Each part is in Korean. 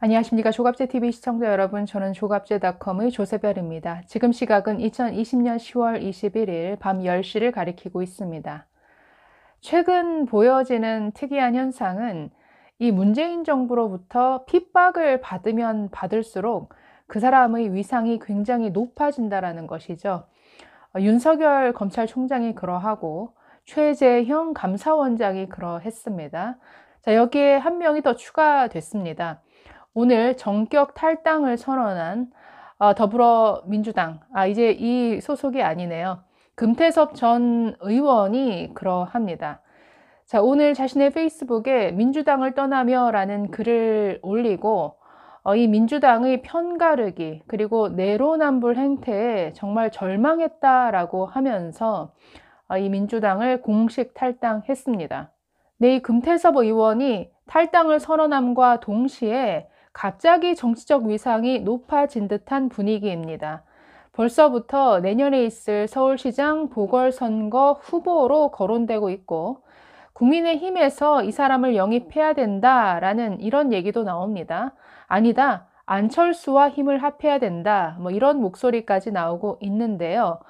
안녕하십니까. 조갑제TV 시청자 여러분. 저는 조갑제닷컴의 조세별입니다. 지금 시각은 2020년 10월 21일 밤 10시를 가리키고 있습니다. 최근 보여지는 특이한 현상은 이 문재인 정부로부터 핍박을 받으면 받을수록 그 사람의 위상이 굉장히 높아진다는 것이죠. 윤석열 검찰총장이 그러하고 최재형 감사원장이 그러했습니다. 자, 여기에 한 명이 더 추가됐습니다. 오늘 전격 탈당을 선언한 더불어민주당, 이제 이 소속이 아니네요. 금태섭 전 의원이 그러합니다. 자, 오늘 자신의 페이스북에 민주당을 떠나며 라는 글을 올리고 이 민주당의 편가르기 그리고 내로남불 행태에 정말 절망했다라고 하면서 이 민주당을 공식 탈당했습니다. 네, 이 금태섭 의원이 탈당을 선언함과 동시에 갑자기 정치적 위상이 높아진 듯한 분위기입니다. 벌써부터 내년에 있을 서울시장 보궐선거 후보로 거론되고 있고 국민의힘에서 이 사람을 영입해야 된다라는 이런 얘기도 나옵니다. 아니다, 안철수와 힘을 합해야 된다, 뭐 이런 목소리까지 나오고 있는데요.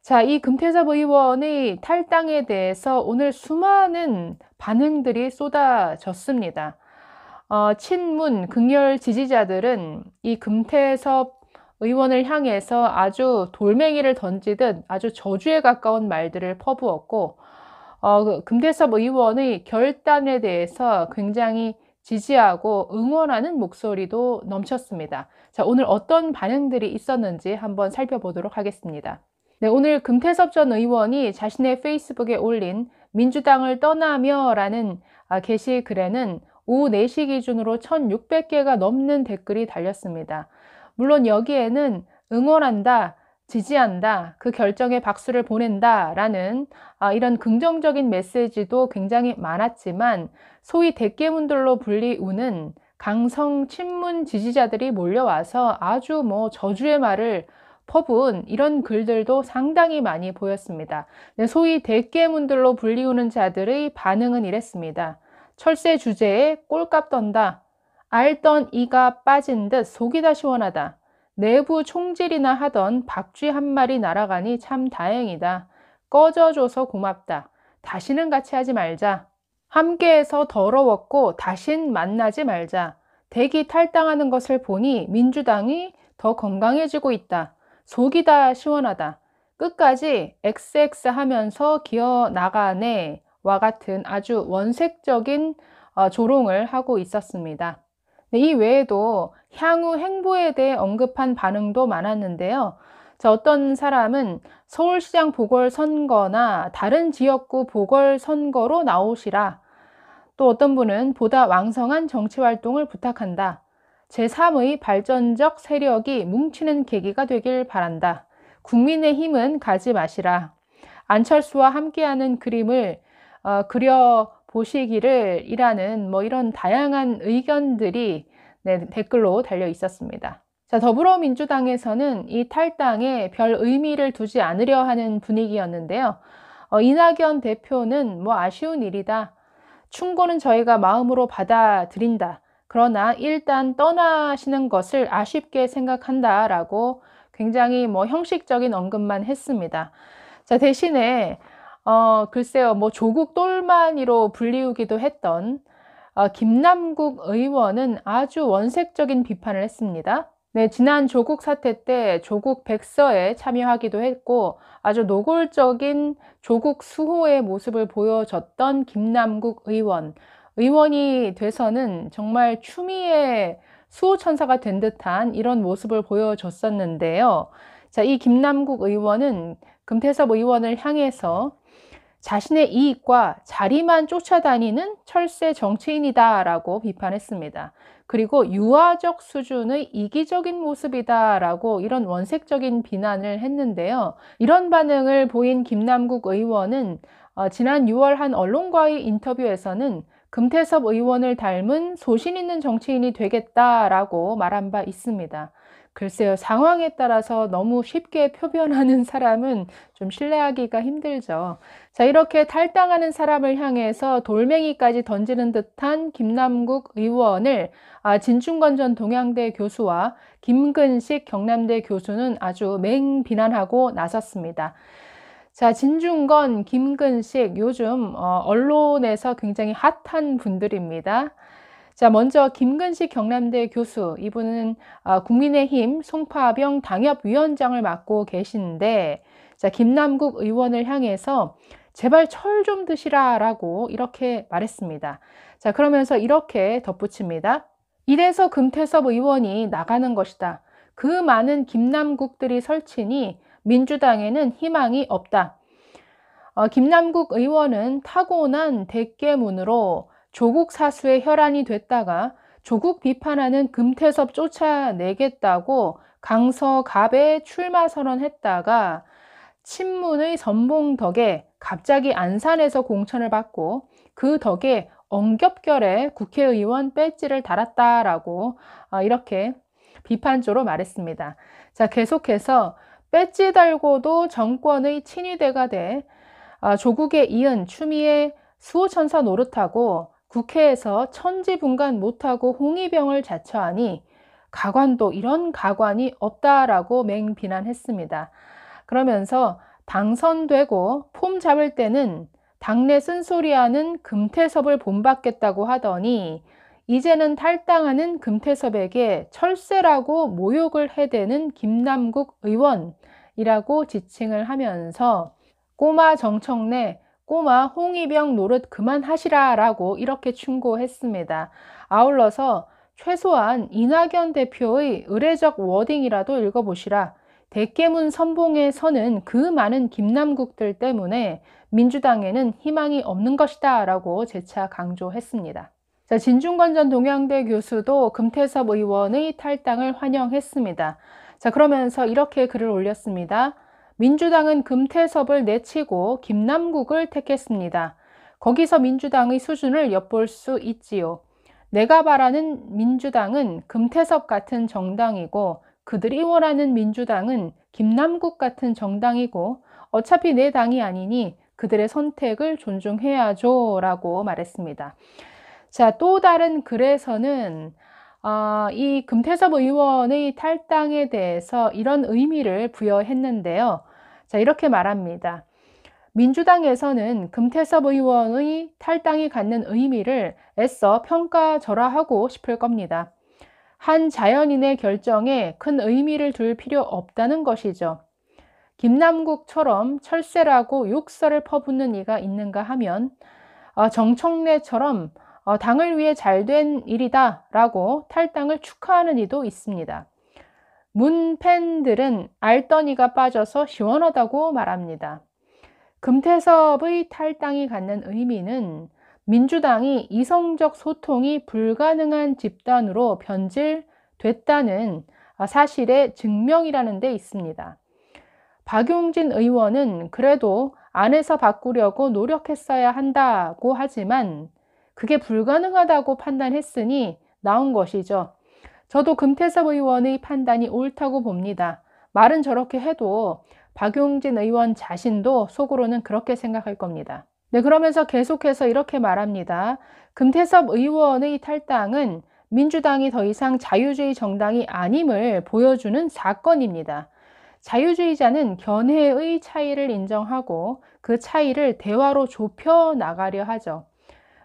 자, 이 금태섭 의원의 탈당에 대해서 오늘 수많은 반응들이 쏟아졌습니다. 친문, 극렬 지지자들은 이 금태섭 의원을 향해서 아주 돌멩이를 던지듯 아주 저주에 가까운 말들을 퍼부었고, 금태섭 의원의 결단에 대해서 굉장히 지지하고 응원하는 목소리도 넘쳤습니다. 자, 오늘 어떤 반응들이 있었는지 한번 살펴보도록 하겠습니다. 네, 오늘 금태섭 전 의원이 자신의 페이스북에 올린 민주당을 떠나며 라는 게시글에는 오후 4시 기준으로 1600개가 넘는 댓글이 달렸습니다. 물론 여기에는 응원한다, 지지한다, 그 결정에 박수를 보낸다 라는 이런 긍정적인 메시지도 굉장히 많았지만 소위 대깨문들로 불리우는 강성 친문 지지자들이 몰려와서 아주 저주의 말을 퍼부은 이런 글들도 상당히 많이 보였습니다. 소위 대깨문들로 불리우는 자들의 반응은 이랬습니다. 철새 주제에 꼴값 떤다. 알던 이가 빠진 듯 속이 다 시원하다. 내부 총질이나 하던 박쥐 한 마리 날아가니 참 다행이다. 꺼져줘서 고맙다. 다시는 같이 하지 말자. 함께해서 더러웠고 다신 만나지 말자. 대기 탈당하는 것을 보니 민주당이 더 건강해지고 있다. 속이 다 시원하다. 끝까지 XX 하면서 기어나가네 와 같은 아주 원색적인 조롱을 하고 있었습니다. 이 외에도 향후 행보에 대해 언급한 반응도 많았는데요. 자, 어떤 사람은 서울시장 보궐선거나 다른 지역구 보궐선거로 나오시라. 또 어떤 분은 보다 왕성한 정치활동을 부탁한다. 제3의 발전적 세력이 뭉치는 계기가 되길 바란다. 국민의힘은 가지 마시라. 안철수와 함께하는 그림을 그려보시기를 이라는 이런 다양한 의견들이 댓글로 달려 있었습니다. 자, 더불어민주당에서는 이 탈당에 별 의미를 두지 않으려 하는 분위기였는데요. 이낙연 대표는 아쉬운 일이다. 충고는 저희가 마음으로 받아들인다. 그러나 일단 떠나시는 것을 아쉽게 생각한다라고 굉장히 형식적인 언급만 했습니다. 자, 대신에 글쎄요, 조국 똘마니로 불리우기도 했던 김남국 의원은 아주 원색적인 비판을 했습니다. 네, 지난 조국 사태 때 조국 백서에 참여하기도 했고 아주 노골적인 조국 수호의 모습을 보여줬던 김남국 의원이 돼서는 정말 추미애 수호천사가 된 듯한 이런 모습을 보여줬었는데요. 자, 이 김남국 의원은 금태섭 의원을 향해서 자신의 이익과 자리만 쫓아다니는 철새 정치인이다라고 비판했습니다. 그리고 유아적 수준의 이기적인 모습이다라고 이런 원색적인 비난을 했는데요. 이런 반응을 보인 김남국 의원은 지난 6월 한 언론과의 인터뷰에서는 금태섭 의원을 닮은 소신 있는 정치인이 되겠다라고 말한 바 있습니다. 글쎄요. 상황에 따라서 너무 쉽게 표변하는 사람은 좀 신뢰하기가 힘들죠. 자, 이렇게 탈당하는 사람을 향해서 돌멩이까지 던지는 듯한 김남국 의원을 진중권 전 동양대 교수와 김근식 경남대 교수는 아주 맹비난하고 나섰습니다. 자, 진중권, 김근식 요즘 언론에서 굉장히 핫한 분들입니다. 자, 먼저 김근식 경남대 교수, 이분은 국민의힘 송파병 당협위원장을 맡고 계신데, 자, 김남국 의원을 향해서 제발 철 좀 드시라라고 이렇게 말했습니다. 자, 그러면서 이렇게 덧붙입니다. 이래서 금태섭 의원이 나가는 것이다. 그 많은 김남국들이 설치니 민주당에는 희망이 없다. 김남국 의원은 타고난 대깨문으로 조국 사수의 혈안이 됐다가 조국 비판하는 금태섭 쫓아내겠다고 강서갑에 출마 선언했다가 친문의 선봉 덕에 갑자기 안산에서 공천을 받고 그 덕에 엉겹결에 국회의원 배지를 달았다라고 이렇게 비판조로 말했습니다. 자, 계속해서 배지 달고도 정권의 친위대가 돼 조국에 이은 추미애 수호천사 노릇하고 국회에서 천지분간 못하고 홍위병을 자처하니 가관도 이런 가관이 없다라고 맹비난했습니다. 그러면서 당선되고 폼 잡을 때는 당내 쓴소리하는 금태섭을 본받겠다고 하더니 이제는 탈당하는 금태섭에게 철새라고 모욕을 해대는 김남국 의원이라고 지칭을 하면서 꼬마 정청래, 꼬마 홍위병 노릇 그만하시라라고 이렇게 충고했습니다. 아울러서 최소한 이낙연 대표의 의례적 워딩이라도 읽어보시라. 대깨문 선봉에 서는 그 많은 김남국들 때문에 민주당에는 희망이 없는 것이다 라고 재차 강조했습니다. 자, 진중권 전 동양대 교수도 금태섭 의원의 탈당을 환영했습니다. 자, 그러면서 이렇게 글을 올렸습니다. 민주당은 금태섭을 내치고 김남국을 택했습니다. 거기서 민주당의 수준을 엿볼 수 있지요. 내가 바라는 민주당은 금태섭 같은 정당이고 그들이 원하는 민주당은 김남국 같은 정당이고 어차피 내 당이 아니니 그들의 선택을 존중해야죠 라고 말했습니다. 자, 또 다른 글에서는 이 금태섭 의원의 탈당에 대해서 이런 의미를 부여했는데요. 자, 이렇게 말합니다. 민주당에서는 금태섭 의원의 탈당이 갖는 의미를 애써 평가절하하고 싶을 겁니다. 한 자연인의 결정에 큰 의미를 둘 필요 없다는 것이죠. 김남국처럼 철새라고 욕설을 퍼붓는 이가 있는가 하면 정청래처럼 당을 위해 잘된 일이다 라고 탈당을 축하하는 이도 있습니다. 문 팬들은 알더니가 빠져서 시원하다고 말합니다. 금태섭의 탈당이 갖는 의미는 민주당이 이성적 소통이 불가능한 집단으로 변질됐다는 사실의 증명이라는 데 있습니다. 박용진 의원은 그래도 안에서 바꾸려고 노력했어야 한다고 하지만 그게 불가능하다고 판단했으니 나온 것이죠. 저도 금태섭 의원의 판단이 옳다고 봅니다. 말은 저렇게 해도 박용진 의원 자신도 속으로는 그렇게 생각할 겁니다. 네, 그러면서 계속해서 이렇게 말합니다. 금태섭 의원의 탈당은 민주당이 더 이상 자유주의 정당이 아님을 보여주는 사건입니다. 자유주의자는 견해의 차이를 인정하고 그 차이를 대화로 좁혀 나가려 하죠.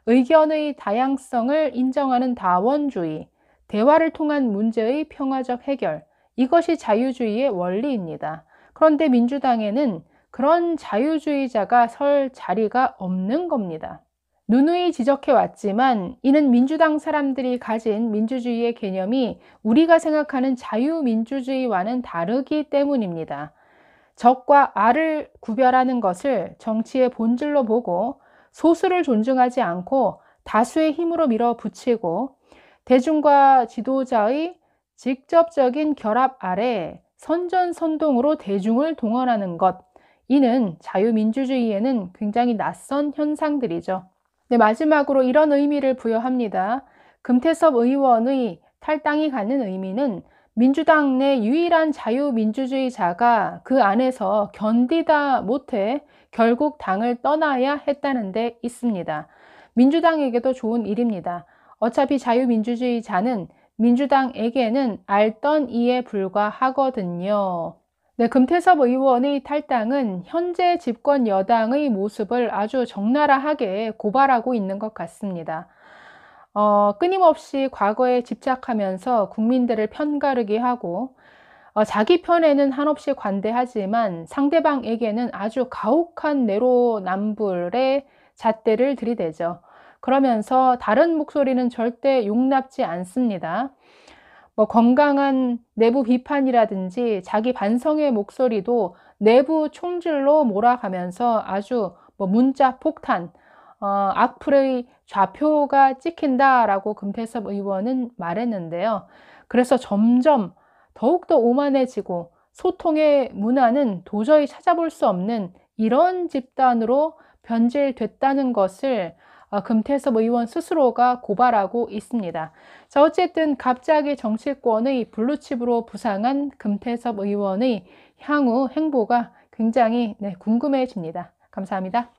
의견의 다양성을 인정하는 다원주의, 대화를 통한 문제의 평화적 해결, 이것이 자유주의의 원리입니다. 그런데 민주당에는 그런 자유주의자가 설 자리가 없는 겁니다. 누누이 지적해 왔지만 이는 민주당 사람들이 가진 민주주의의 개념이 우리가 생각하는 자유민주주의와는 다르기 때문입니다. 적과 아를 구별하는 것을 정치의 본질로 보고 소수를 존중하지 않고 다수의 힘으로 밀어붙이고 대중과 지도자의 직접적인 결합 아래 선전선동으로 대중을 동원하는 것, 이는 자유민주주의에는 굉장히 낯선 현상들이죠. 네, 마지막으로 이런 의미를 부여합니다. 금태섭 의원의 탈당이 갖는 의미는 민주당 내 유일한 자유민주주의자가 그 안에서 견디다 못해 결국 당을 떠나야 했다는 데 있습니다. 민주당에게도 좋은 일입니다. 어차피 자유민주주의자는 민주당에게는 알던 이에 불과하거든요. 네, 금태섭 의원의 탈당은 현재 집권 여당의 모습을 아주 적나라하게 고발하고 있는 것 같습니다. 끊임없이 과거에 집착하면서 국민들을 편가르게 하고 자기 편에는 한없이 관대하지만 상대방에게는 아주 가혹한 내로남불의 잣대를 들이대죠. 그러면서 다른 목소리는 절대 용납지 않습니다. 건강한 내부 비판이라든지 자기 반성의 목소리도 내부 총질로 몰아가면서 아주 문자 폭탄, 악플의 좌표가 찍힌다라고 금태섭 의원은 말했는데요. 그래서 점점 더욱더 오만해지고 소통의 문화는 도저히 찾아볼 수 없는 이런 집단으로 변질됐다는 것을 금태섭 의원 스스로가 고발하고 있습니다. 자, 어쨌든 갑자기 정치권의 블루칩으로 부상한 금태섭 의원의 향후 행보가 굉장히 궁금해집니다. 감사합니다.